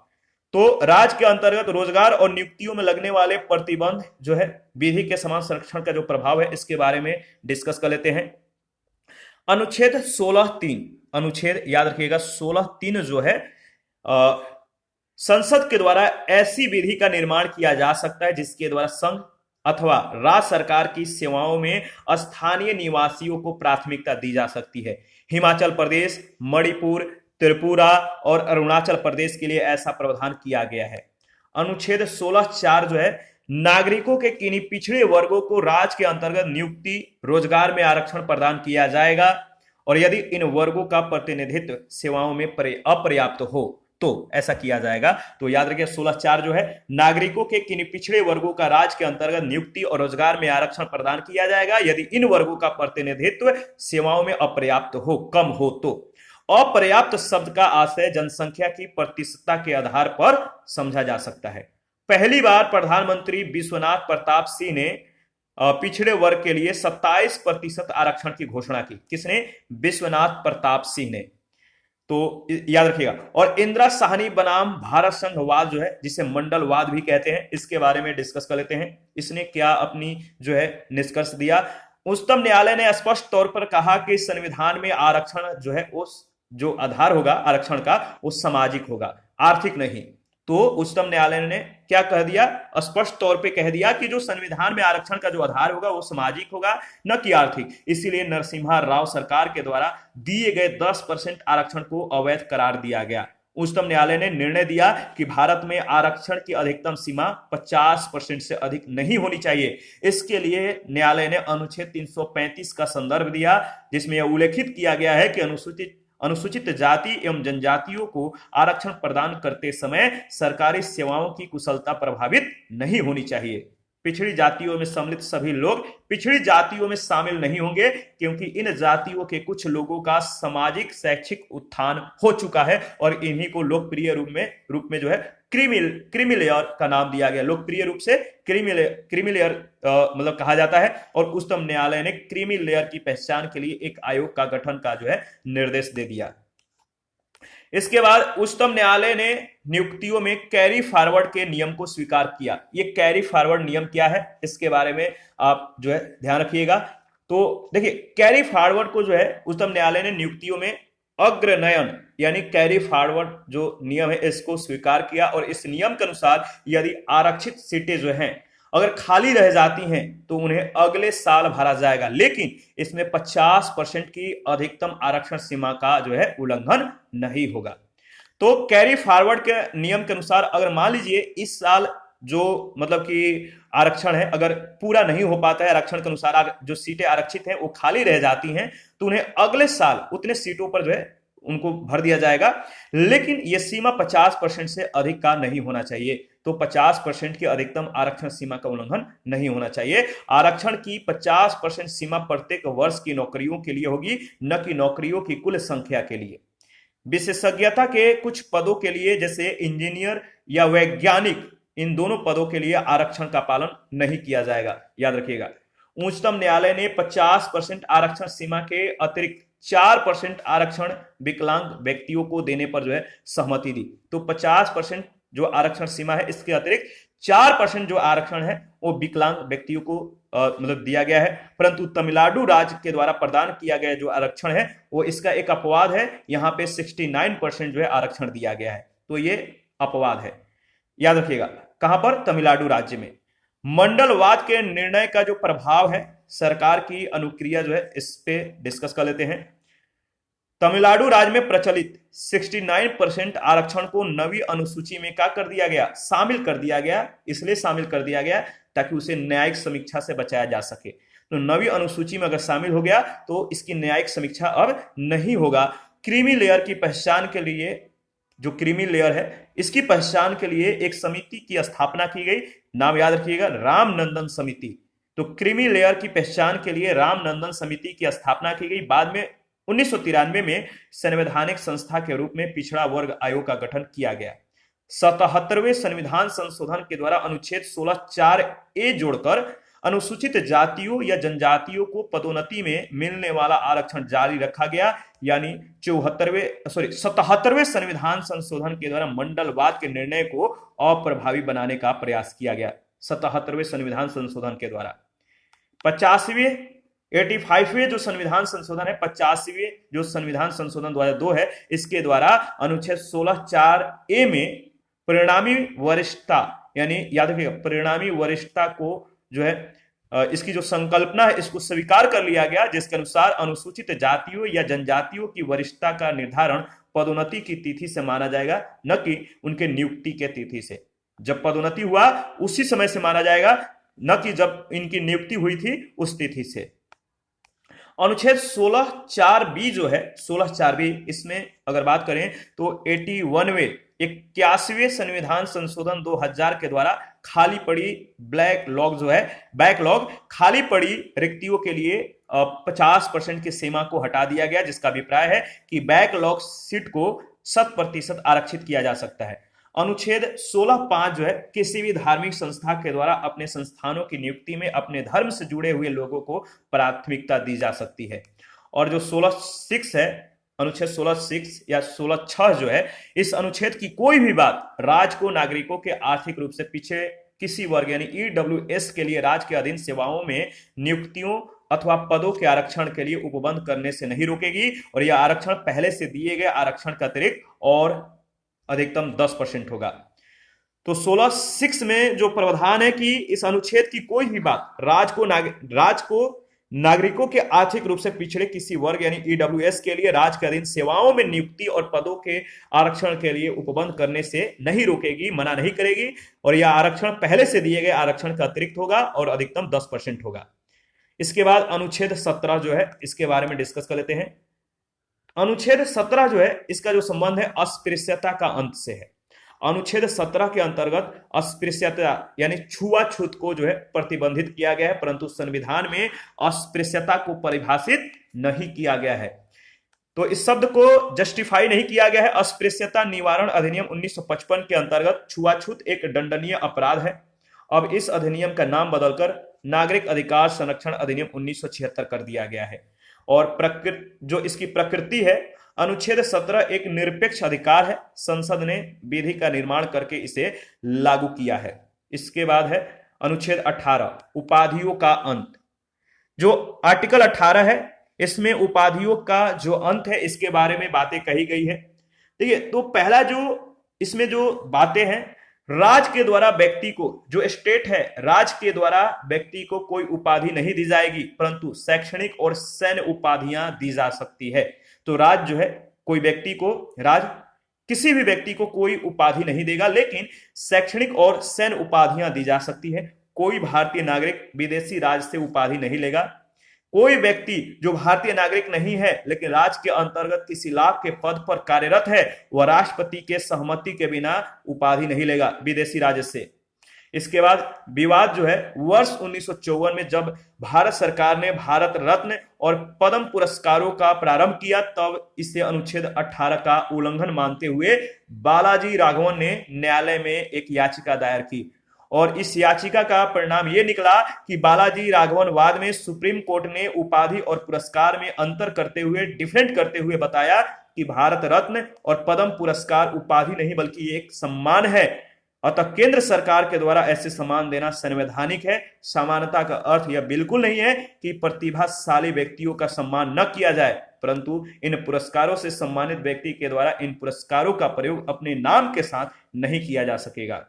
तो राज्य के अंतर्गत रोजगार और नियुक्तियों में लगने वाले प्रतिबंध जो है, विधि के समान संरक्षण का जो प्रभाव है, इसके बारे में डिस्कस कर लेते हैं। अनुच्छेद 16(3), अनुच्छेद याद रखिएगा 16(3) जो है संसद के द्वारा ऐसी विधि का निर्माण किया जा सकता है जिसके द्वारा संघ अथवा राज्य सरकार की सेवाओं में स्थानीय निवासियों को प्राथमिकता दी जा सकती है। हिमाचल प्रदेश, मणिपुर, त्रिपुरा और अरुणाचल प्रदेश के लिए ऐसा प्रावधान किया गया है। अनुच्छेद 16(4) जो है नागरिकों के किन्हीं पिछड़े वर्गों को राज्य के अंतर्गत नियुक्ति, रोजगार में आरक्षण प्रदान किया जाएगा और यदि इन वर्गों का प्रतिनिधित्व सेवाओं में अपर्याप्त हो तो ऐसा किया जाएगा। तो याद रखिए 16(4) जो है नागरिकों के किन्हीं पिछड़े वर्गों का राज्य के अंतर्गत नियुक्ति और रोजगार में आरक्षण प्रदान किया जाएगा यदि इन वर्गों का प्रतिनिधित्व सेवाओं में अपर्याप्त हो, कम हो तो। अपर्याप्त शब्द का आशय जनसंख्या की प्रतिशतता के आधार पर समझा जा सकता है। पहली बार प्रधानमंत्री विश्वनाथ प्रताप सिंह ने पिछड़े वर्ग के लिए 27% आरक्षण की घोषणा की। किसने? विश्वनाथ प्रताप सिंह ने। तो याद रखिएगा। और इंदिरा साहनी बनाम भारत संघवाद जो है, जिसे मंडलवाद भी कहते हैं, इसके बारे में डिस्कस कर लेते हैं। इसने क्या अपनी जो है निष्कर्ष दिया। उच्चतम न्यायालय ने स्पष्ट तौर पर कहा कि संविधान में आरक्षण जो है उस जो आधार होगा आरक्षण का वो सामाजिक होगा, आर्थिक नहीं। तो उच्चतम न्यायालय ने क्या कह दिया? स्पष्ट तौर पे कह दिया कि जो संविधान में आरक्षण का जो आधार होगा वो सामाजिक होगा, न कि आर्थिक। इसीलिए नरसिम्हा राव सरकार के द्वारा दिए गए 10% आरक्षण को अवैध करार दिया गया। उच्चतम न्यायालय ने निर्णय दिया कि भारत में आरक्षण की अधिकतम सीमा 50% से अधिक नहीं होनी चाहिए। इसके लिए न्यायालय ने अनुच्छेद 335 का संदर्भ दिया, जिसमें यह उल्लेखित किया गया है कि अनुसूचित जाति एवं जनजातियों को आरक्षण प्रदान करते समय सरकारी सेवाओं की कुशलता प्रभावित नहीं होनी चाहिए। पिछड़ी जातियों में सम्मिलित सभी लोग पिछड़ी जातियों में शामिल नहीं होंगे, क्योंकि इन जातियों के कुछ लोगों का सामाजिक शैक्षिक उत्थान हो चुका है और इन्हीं को लोकप्रिय रूप में जो है क्रीमी लेयर का नाम दिया गया। लोकप्रिय रूप से क्रीमी लेयर मतलब कहा जाता है। और उच्चतम न्यायालय ने क्रीमी लेयर की पहचान के लिए एक आयोग का गठन का जो है निर्देश दे दिया। इसके बाद उच्चतम न्यायालय ने नियुक्तियों में कैरी फॉरवर्ड के नियम को स्वीकार किया। ये कैरी फॉरवर्ड नियम क्या है, इसके बारे में आप जो है ध्यान रखिएगा। तो देखिए, कैरी फॉरवर्ड को जो है उच्चतम न्यायालय ने नियुक्तियों में अग्रनयन यानी कैरी फॉरवर्ड जो नियम है इसको स्वीकार किया। और इस नियम के अनुसार यदि आरक्षित सीटें जो हैं अगर खाली रह जाती हैं तो उन्हें अगले साल भरा जाएगा, लेकिन इसमें 50% की अधिकतम आरक्षण सीमा का जो है उल्लंघन नहीं होगा। तो कैरी फॉरवर्ड के नियम के अनुसार अगर मान लीजिए इस साल जो मतलब कि आरक्षण है अगर पूरा नहीं हो पाता है, आरक्षण के अनुसार जो सीटें आरक्षित हैं वो खाली रह जाती हैं, तो उन्हें अगले साल उतने सीटों पर जो है उनको भर दिया जाएगा, लेकिन यह सीमा 50% से अधिक का नहीं होना चाहिए। तो 50% की अधिकतम आरक्षण सीमा का उल्लंघन नहीं होना चाहिए। आरक्षण की 50% सीमा प्रत्येक वर्ष की नौकरियों के लिए होगी, न कि नौकरियों की कुल संख्या के लिए। विशेषज्ञता के कुछ पदों के लिए जैसे इंजीनियर या वैज्ञानिक, इन दोनों पदों के लिए आरक्षण का पालन नहीं किया जाएगा, याद रखिएगा। उच्चतम न्यायालय ने 50% आरक्षण सीमा के अतिरिक्त 4% आरक्षण विकलांग व्यक्तियों को देने पर जो है सहमति दी। तो 50% जो आरक्षण सीमा है इसके अतिरिक्त 4% जो आरक्षण है वो विकलांग व्यक्तियों को मतलब दिया गया है। परंतु तमिलनाडु राज्य के द्वारा प्रदान किया गया जो आरक्षण है वो इसका एक अपवाद है। यहाँ पे 69% जो है आरक्षण दिया गया है, तो ये अपवाद है, याद रखिएगा। कहां पर? तमिलनाडु राज्य में। मंडलवाद के निर्णय का जो प्रभाव है सरकार की अनुक्रिया जो है इस पे डिस्कस कर लेते हैं। तमिलनाडु राज्य में प्रचलित 69% आरक्षण को नवी अनुसूची में क्या कर दिया गया? शामिल कर दिया गया। इसलिए शामिल कर दिया गया ताकि उसे न्यायिक समीक्षा से बचाया जा सके। तो नवी अनुसूची में अगर शामिल हो गया तो इसकी न्यायिक समीक्षा अब नहीं होगा। क्रीमी लेयर की पहचान के लिए, जो क्रीमी लेयर है इसकी पहचान के लिए एक समिति की स्थापना की गई। नाम याद रखिएगा, रामनंदन समिति। तो क्रीमी लेयर की पहचान के लिए रामनंदन समिति की स्थापना की गई। बाद में 1993 में संवैधानिक संस्था के रूप में पिछड़ा वर्ग आयोग का गठन किया गया। 77वें संविधान संशोधन के द्वारा अनुच्छेद 16(4)(a) जोड़कर अनुसूचित जातियों या जनजातियों को पदोन्नति में मिलने वाला आरक्षण जारी रखा गया। यानी 77वें संविधान संशोधन के द्वारा मंडलवाद के निर्णय को अप्रभावी बनाने का प्रयास किया गया। 77वें संविधान संशोधन के द्वारा 85वें जो संविधान संशोधन है, 85वें जो संविधान संशोधन 2002 है, इसके द्वारा अनुच्छेद 16(4)(a) में परिणामी वरिष्ठता, यानी याद रखिएगा परिणामी वरिष्ठता को जो है इसकी जो संकल्पना है इसको स्वीकार कर लिया गया, जिसके अनुसार अनुसूचित जातियों या जनजातियों की वरिष्ठता का निर्धारण पदोन्नति की तिथि से माना जाएगा, न कि उनके नियुक्ति के तिथि से। जब पदोन्नति हुआ उसी समय से माना जाएगा, न कि जब इनकी नियुक्ति हुई थी उस तिथि से। अनुच्छेद 16(4)(b) जो है 16(4)(b), इसमें अगर बात करें तो 81वें संविधान संशोधन 2000 के द्वारा खाली पड़ी बैकलॉग खाली पड़ी रिक्तियों के लिए 50% की सीमा को हटा दिया गया, जिसका अभिप्राय है कि बैकलॉग सीट को 100% आरक्षित किया जा सकता है। अनुच्छेद 16(5) जो है किसी भी धार्मिक संस्था के द्वारा अपने संस्थानों की नियुक्ति में अपने धर्म से जुड़े हुए लोगों को प्राथमिकता दी जा सकती है। और जो 16(6) है, अनुच्छेद 16(6) या 16(6) जो है, इस अनुच्छेद की कोई भी बात राज्य को नागरिकों के आर्थिक रूप से पीछे किसी वर्ग यानी EWS के लिए राज्य के अधीन सेवाओं में नियुक्तियों अथवा पदों के आरक्षण के लिए उपबंध करने से नहीं रोकेगी। और यह आरक्षण पहले से दिए गए आरक्षण का अतिरिक्त और अधिकतम 10% होगा। तो 16(6) में जो प्रावधान है कि इस अनुच्छेद की कोई भी बात राज्य को नागरिकों के आर्थिक रूप से पिछड़े किसी वर्ग यानी ईडब्ल्यूएस के लिए राज्य के अधीन सेवाओं में नियुक्ति और पदों के आरक्षण के लिए उपबंध करने से नहीं रोकेगी, मना नहीं करेगी, और यह आरक्षण पहले से दिए गए आरक्षण का अतिरिक्त होगा और अधिकतम 10% होगा। इसके बाद अनुच्छेद 17 जो है, इसके बारे में डिस्कस कर लेते हैं। अनुच्छेद 17 जो है, इसका जो संबंध है अस्पृश्यता का अंत से है। अनुच्छेद 17 के अंतर्गत अस्पृश्यता यानी छुआछूत को जो है प्रतिबंधित किया गया है, परंतु संविधान में अस्पृश्यता को परिभाषित नहीं किया गया है। तो इस शब्द को जस्टिफाई नहीं किया गया है। अस्पृश्यता निवारण अधिनियम 1955 के अंतर्गत छुआछूत एक दंडनीय अपराध है। अब इस अधिनियम का नाम बदलकर नागरिक अधिकार संरक्षण अधिनियम 1976 कर दिया गया है। और जो इसकी प्रकृति है, अनुच्छेद 17 एक निरपेक्ष अधिकार है। संसद ने विधि का निर्माण करके इसे लागू किया है। इसके बाद है अनुच्छेद 18 उपाधियों का अंत। जो आर्टिकल 18 है, इसमें उपाधियों का जो अंत है, इसके बारे में बातें कही गई है। देखिए, तो पहला जो इसमें जो बातें हैं, राज्य के द्वारा व्यक्ति को, जो स्टेट है, राज्य के द्वारा व्यक्ति को कोई उपाधि नहीं दी जाएगी, परंतु शैक्षणिक और सैन्य उपाधियां दी जा सकती है। तो राज्य जो है, कोई व्यक्ति को, राज्य किसी भी व्यक्ति को कोई उपाधि नहीं देगा, लेकिन शैक्षणिक और सैन्य उपाधियां दी जा सकती है। कोई भारतीय नागरिक विदेशी राज्य से उपाधि नहीं लेगा। कोई व्यक्ति जो भारतीय नागरिक नहीं है लेकिन राज्य के अंतर्गत किसी लाभ के पद पर कार्यरत है, वह राष्ट्रपति के सहमति के बिना उपाधि नहीं लेगा विदेशी राज्य से। इसके बाद विवाद जो है, वर्ष 1954 में जब भारत सरकार ने भारत रत्न और पद्म पुरस्कारों का प्रारंभ किया, तब इसे अनुच्छेद 18 का उल्लंघन मानते हुए बालाजी राघवन ने न्यायालय में एक याचिका दायर की। और इस याचिका का परिणाम यह निकला कि बालाजी राघवन वाद में सुप्रीम कोर्ट ने उपाधि और पुरस्कार में अंतर करते हुए, डिफरेंट करते हुए बताया कि भारत रत्न और पद्म पुरस्कार उपाधि नहीं बल्कि एक सम्मान है। अतः केंद्र सरकार के द्वारा ऐसे सम्मान देना संवैधानिक है। समानता का अर्थ यह बिल्कुल नहीं है कि प्रतिभाशाली व्यक्तियों का सम्मान न किया जाए, परंतु इन पुरस्कारों से सम्मानित व्यक्ति के द्वारा इन पुरस्कारों का प्रयोग अपने नाम के साथ नहीं किया जा सकेगा।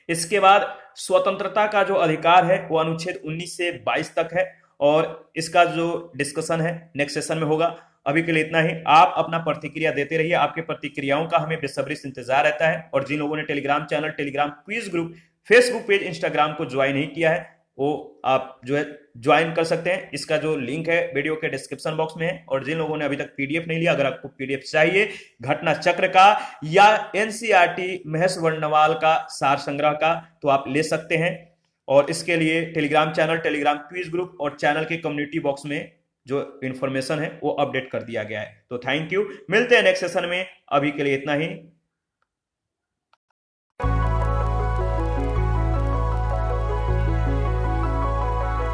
इसके बाद स्वतंत्रता का जो अधिकार है, वो अनुच्छेद 19 से 22 तक है, और इसका जो डिस्कशन है नेक्स्ट सेशन में होगा। अभी के लिए इतना ही। आप अपना प्रतिक्रिया देते रहिए, आपके प्रतिक्रियाओं का हमें बेसब्री से इंतजार रहता है। और जिन लोगों ने Telegram channel, Telegram quiz group, Facebook page, Instagram को ज्वाइन नहीं किया है, वो आप जो है ज्वाइन कर सकते हैं। इसका जो लिंक है वीडियो के डिस्क्रिप्शन बॉक्स में है। और जिन लोगों ने अभी तक पीडीएफ नहीं लिया, अगर आपको पीडीएफ चाहिए घटना चक्र का या एनसीईआरटी महेश वर्णवाल का सार संग्रह का, तो आप ले सकते हैं। और इसके लिए Telegram channel, Telegram quiz group और चैनल के कम्युनिटी बॉक्स में जो इंफॉर्मेशन है वो अपडेट कर दिया गया है। तो थैंक यू, मिलते हैं नेक्स्ट सेशन में। अभी के लिए इतना ही।